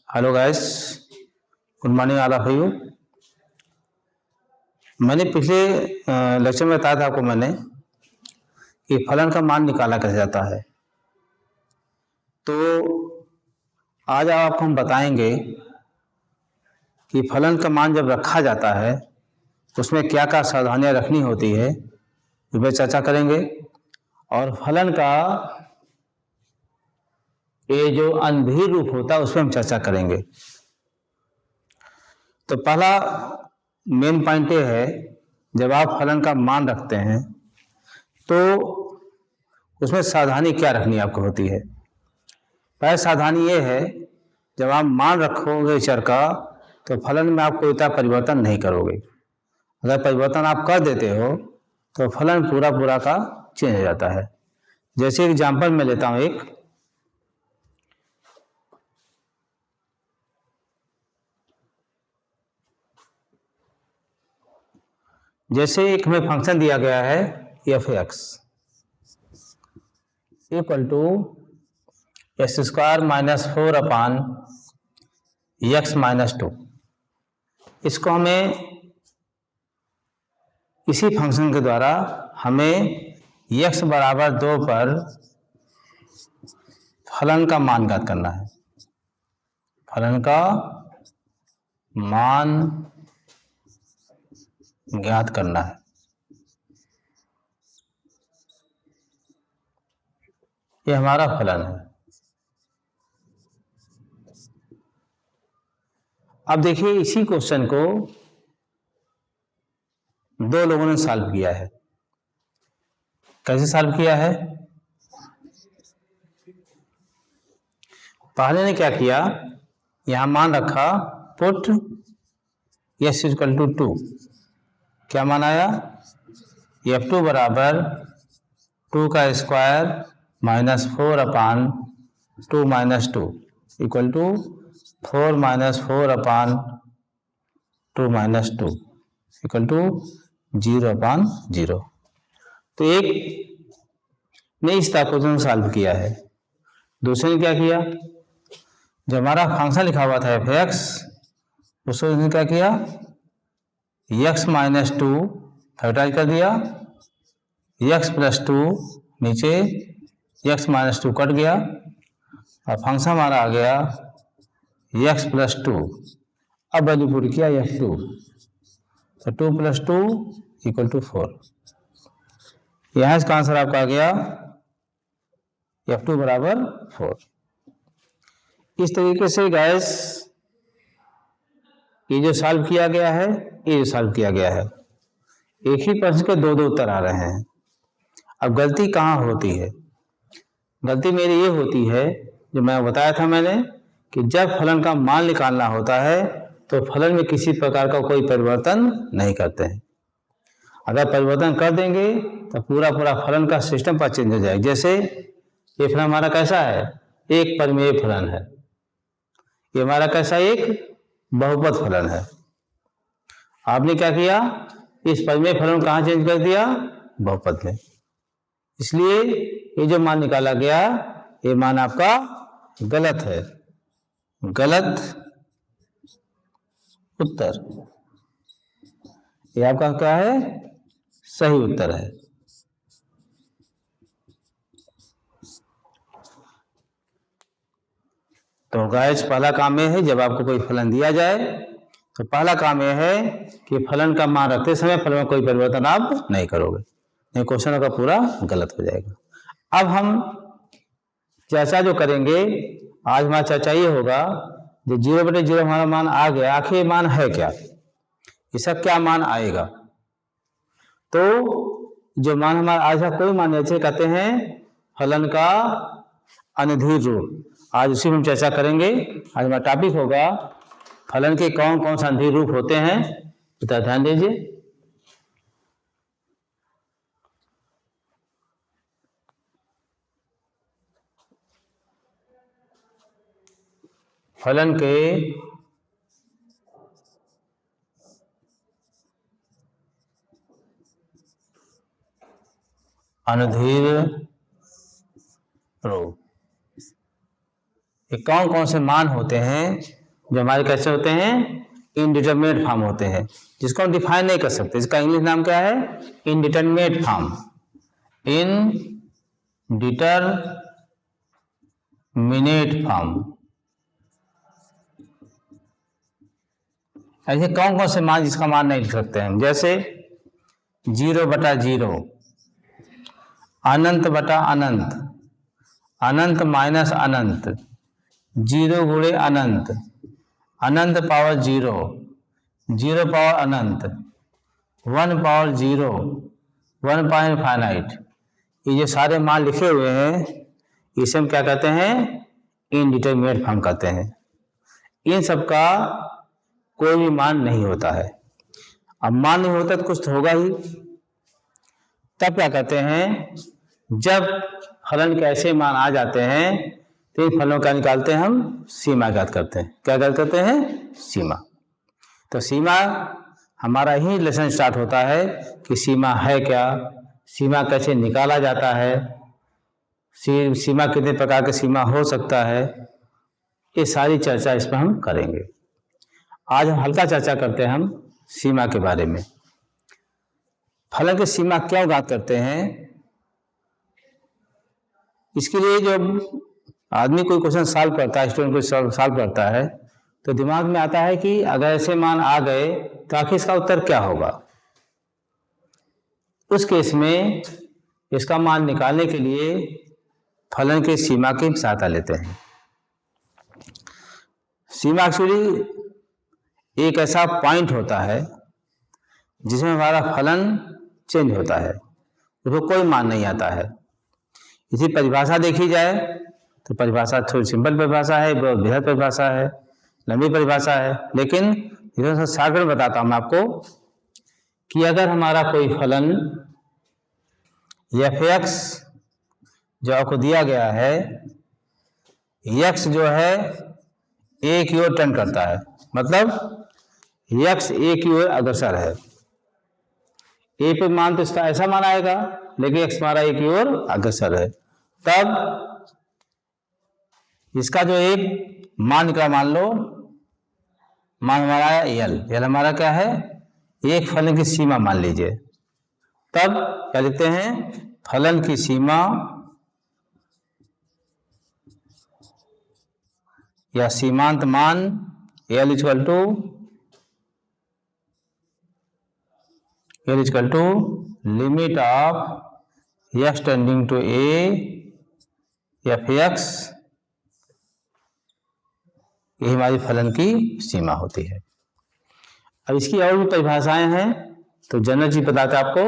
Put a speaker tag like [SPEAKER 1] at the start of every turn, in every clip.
[SPEAKER 1] Hello guys, good morning all of you. मैंने पिछले lecture में बताया था आपको कि फलन का मान निकाला कैसे जाता है। तो आज आपको हम बताएंगे कि फलन का मान जब रखा जाता है तो उसमें क्या क्या सावधानियां रखनी होती है, इस पर चर्चा करेंगे। और फलन का ये जो अनभिन्न रूप होता है उस पर हम चर्चा करेंगे। तो पहला मेन पॉइंट ये है, जब आप फलन का मान रखते हैं तो उसमें सावधानी क्या रखनी आपको होती है। पहली सावधानी ये है, जब आप मान रखोगे चर का तो फलन में आप कोई तरह परिवर्तन नहीं करोगे। अगर परिवर्तन आप कर देते हो तो फलन पूरा का चेंज हो जाता है। जैसे एग्जाम्पल मैं लेता हूं एक, जैसे एक हमें फंक्शन दिया गया है F X equal to X square minus 4 upon X minus 2। इसको हमें इसी फंक्शन के द्वारा हमें x बराबर 2 पर फलन का मान ज्ञात करना है। फलन का मान ज्ञात करना है। ये हमारा फलन है। अब देखिए, इसी क्वेश्चन को दो लोगों ने सॉल्व किया है। कैसे सॉल्व किया है? पहले ने क्या किया, यहां मान रखा पुट s इक्वल टू 2। क्या मान आया? f2 बराबर 2 का square minus 4 upon 2 minus 2 equal to 4 minus 4 upon 2 minus 2 equal to 0 upon 0। तो एक ने इस क्वेश्चन को सॉल्व किया है। दूसरे ने क्या किया, जो हमारा फंक्शन लिखा हुआ था एफ एक्स, उसको उसने क्या किया, एक्स माइनस 2 फैक्टराइज कर दिया, एक्स प्लस 2 नीचे एक्स माइनस 2 कट गया और फंक्शन हमारा आ गया एक्स प्लस 2। अब वैल्यू पुट किया f2, तो 2 प्लस 2 इक्वल टू 4। यहां इसका आंसर आपका आ गया f2 बराबर 4। इस तरीके से गैस ये जो सॉल्व किया गया है, ये जो सॉल्व किया गया है, एक ही प्रश्न के दो उत्तर आ रहे हैं। अब गलती कहाँ होती है? गलती मेरी ये होती है, जो मैं बताया था मैंने, कि जब फलन का मान निकालना होता है तो फलन में किसी प्रकार का कोई परिवर्तन नहीं करते हैं। अगर परिवर्तन कर देंगे तो पूरा फलन का सिस्टम पर चेंज हो जाएगा। जैसे ये फलन हमारा कैसा है, एक परिमेय फलन है। ये हमारा कैसा एक बहुपद फलन है। आपने क्या किया, इस परिमेय फलन को कहां चेंज कर दिया, बहुपद में। इसलिए ये जो मान निकाला गया, ये मान आपका गलत है, गलत उत्तर। ये आपका क्या है, सही उत्तर है। तो गाइस, पहला काम यह है, जब आपको कोई फलन दिया जाए तो पहला काम यह है कि फलन का मान रखते समय फलन में कोई परिवर्तन आप नहीं करोगे, नहीं क्वेश्चन का पूरा गलत हो जाएगा। अब हम चर्चा जो करेंगे आज, हमारा चर्चा ये होगा, जो 0/0 हमारा मान आ गया, आखिर ये मान है क्या, इसका क्या मान आएगा। तो जो मान हमारा आज कोई मान ऐसे कहते हैं फलन का अनिर्धारित रूप। आज उसी में हम चर्चा करेंगे। आज हमारा टॉपिक होगा फलन के कौन कौन से अनिर्धारित रूप होते हैं। तो ध्यान दीजिए, फलन के अनिर्धारित रूप ये कौन कौन से मान होते हैं जो हमारे कैसे होते हैं, इनडिटरमिनेट फॉर्म होते हैं, जिसको हम डिफाइन नहीं कर सकते। इसका इंग्लिश नाम क्या है, इनडिटरमिनेट फॉर्म, इनडिटरमिनेट फॉर्म। ऐसे कौन कौन से मान जिसका मान नहीं लिख सकते हैं, जैसे 0/0, अनंत बटा अनंत, अनंत माइनस अनंत, 0 गुणे अनंत, अनंत पावर 0, 0 पावर अनंत, 1 पावर 0, 1 पावर इनफाइनाइट। ये जो सारे मान लिखे हुए हैं इसे हम क्या कहते हैं, इनडिटरमिनेट फॉर्म कहते हैं। इन सब का कोई भी मान नहीं होता है। अब मान नहीं होता तो कुछ तो होगा ही, तब क्या कहते हैं, जब फलन के ऐसे मान आ जाते हैं तो इन फलों का निकालते हैं हम सीमा ज्ञात करते हैं। क्या ज्ञात करते हैं, सीमा। तो सीमा हमारा ही लेसन स्टार्ट होता है कि सीमा है क्या, सीमा कैसे निकाला जाता है, सीमा कितने प्रकार की सीमा हो सकता है, ये सारी चर्चा इसमें हम करेंगे। आज हम हल्का चर्चा करते हैं हम सीमा के बारे में। फलन की सीमा क्यों ज्ञात करते हैं, इसके लिए जब आदमी कोई क्वेश्चन सॉल्व करता है, स्टूडेंट कोई सॉल्व करता है, तो दिमाग में आता है कि अगर ऐसे मान आ गए तो आखिर इसका उत्तर क्या होगा। उस केस में इसका मान निकालने के लिए फलन की सीमा की सहायता लेते हैं। सीमा एक्चुअली एक ऐसा पॉइंट होता है जिसमें हमारा फलन चेंज होता है, उसको कोई मान नहीं आता है। इसी परिभाषा देखी जाए तो परिभाषा थोड़ी सिंपल परिभाषा है, बहुत बृहद परिभाषा है, लंबी परिभाषा है, लेकिन इधर शॉर्ट में बताता हूँ मैं आपको कि अगर हमारा कोई फलन f(x) जो आपको दिया गया है, x जो है a की ओर टर्न करता है, मतलब x a की ओर अग्रसर है। a पे मान तो इसका ऐसा मान आएगा, लेकिन x हमारा a की ओर अग्रसर है, तब इसका जो एक मान निकला, मान लो मान हमारा l हमारा क्या है, एक फलन की सीमा मान लीजिए। तब क्या लिखते हैं, फलन की सीमा या सीमांत मान l equal to limit of x tending to a f(x), यही हमारी फलन की सीमा होती है। अब इसकी और भी परिभाषाएं हैं, तो जनरल जी बताते हैं आपको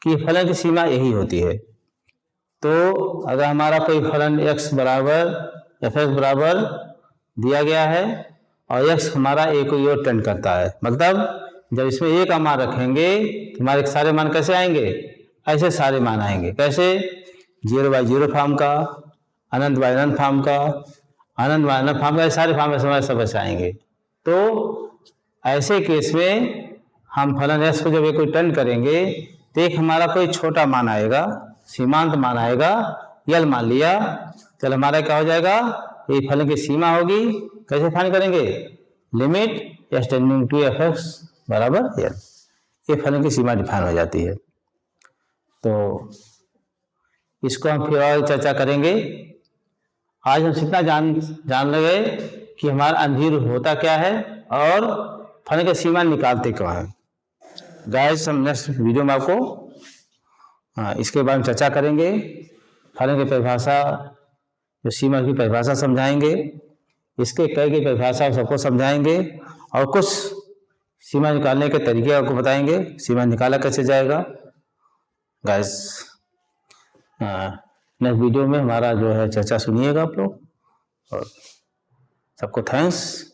[SPEAKER 1] कि फलन की सीमा यही होती है। तो अगर हमारा कोई फलन x बराबर f(x) बराबर दिया गया है और x हमारा a को ओर टेंड करता है, मतलब जब इसमें a का मान रखेंगे तो हमारे सारे मान कैसे आएंगे, ऐसे सारे मान आएंगे। कैसे, 0/0 फॉर्म का, अनंत बाय अनंत फॉर्म का, अनंत बाय अनंत फॉर्म का, सारे फॉर्म में सब ऐसे आएंगे। तो ऐसे केस में हम फलन s को जब कोई टर्न करेंगे तो एक हमारा कोई छोटा मान आएगा, सीमांत मान आएगा, l मान लिया, चल हमारा क्या हो जाएगा, ये फलन की सीमा होगी। कैसे फाइंड करेंगे, limit x tending to f(x) बराबर l, ये फलन की सीमा डिफाइन हो जाती है। तो इसको हम फिर और चर्चा करेंगे। आज हम इतना जान लगे कि हमारा अंधीर होता क्या है और फलन की सीमा निकालते क्यों है। गाइस, हम नेक्स्ट वीडियो में आपको इसके बारे में चर्चा करेंगे। फलन की परिभाषा, जो सीमा की परिभाषा समझाएंगे, इसके कई की परिभाषा सबको समझाएंगे और कुछ सीमा निकालने के तरीके आपको बताएंगे, सीमा निकाला कैसे जाएगा। गाइस, नेक्स्ट वीडियो में हमारा जो है चर्चा सुनिएगा आप लोग, और सबको थैंक्स।